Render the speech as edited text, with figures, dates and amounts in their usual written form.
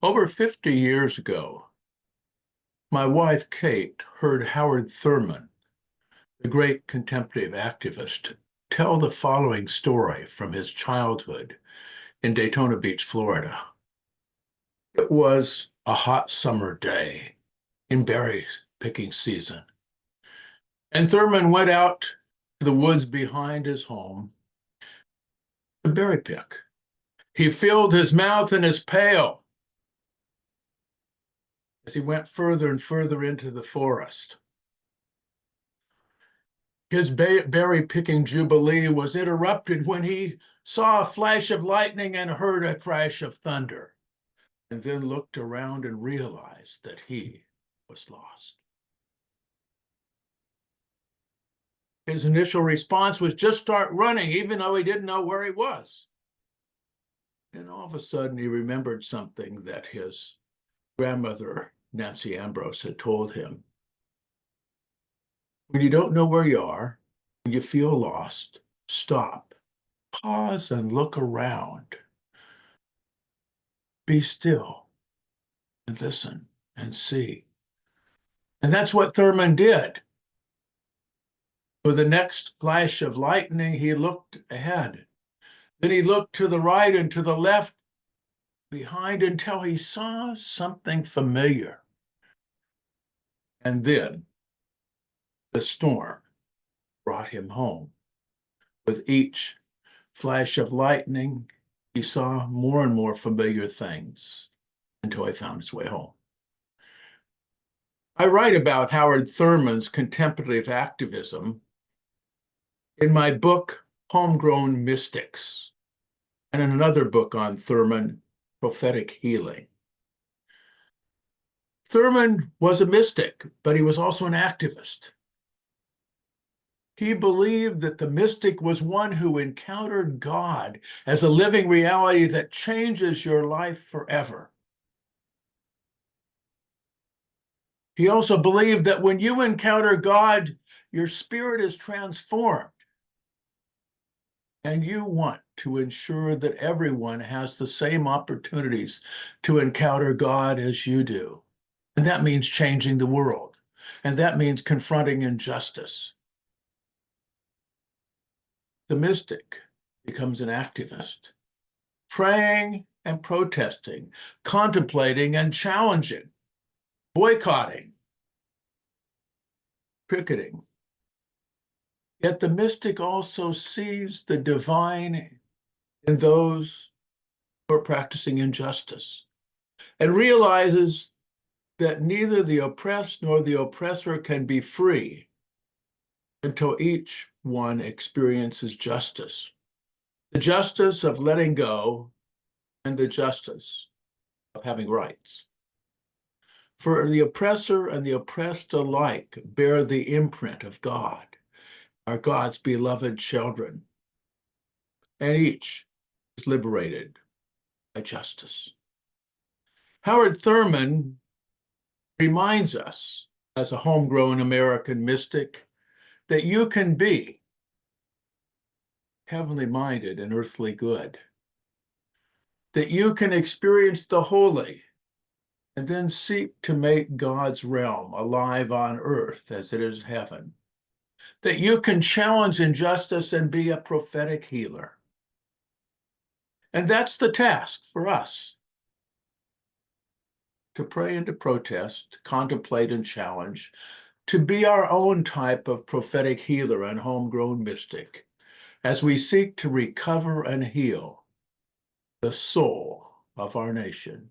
Over 50 years ago, my wife Kate heard Howard Thurman, the great contemplative activist, tell the following story from his childhood in Daytona Beach, Florida. It was a hot summer day in berry picking season, and Thurman went out to the woods behind his home to berry pick. He filled his mouth and his pail as he went further and further into the forest. His berry-picking jubilee was interrupted when he saw a flash of lightning and heard a crash of thunder, and then looked around and realized that he was lost. His initial response was just start running, even though he didn't know where he was. And all of a sudden, he remembered something that his grandmother, Nancy Ambrose, had told him. When you don't know where you are, when you feel lost, stop, pause, and look around. Be still and listen and see. And that's what Thurman did. For the next flash of lightning, he looked ahead. Then he looked to the right and to the left, behind, until he saw something familiar. And then the storm brought him home. With each flash of lightning, he saw more and more familiar things until he found his way home. I write about Howard Thurman's contemplative activism in my book, Homegrown Mystics, and in another book on Thurman, Prophetic Healing. Thurman was a mystic, but he was also an activist. He believed that the mystic was one who encountered God as a living reality that changes your life forever. He also believed that when you encounter God, your spirit is transformed. And you want to ensure that everyone has the same opportunities to encounter God as you do. And that means changing the world. And that means confronting injustice. The mystic becomes an activist, praying and protesting, contemplating and challenging, boycotting, picketing. Yet the mystic also sees the divine in those who are practicing injustice and realizes that neither the oppressed nor the oppressor can be free until each one experiences justice, the justice of letting go and the justice of having rights. For the oppressor and the oppressed alike bear the imprint of God, are God's beloved children, and each is liberated by justice. Howard Thurman reminds us, as a homegrown American mystic, that you can be heavenly minded and earthly good, that you can experience the holy and then seek to make God's realm alive on earth as it is heaven, that you can challenge injustice and be a prophetic healer. And that's the task for us, to pray and to protest, to contemplate and challenge, to be our own type of prophetic healer and homegrown mystic as we seek to recover and heal the soul of our nation.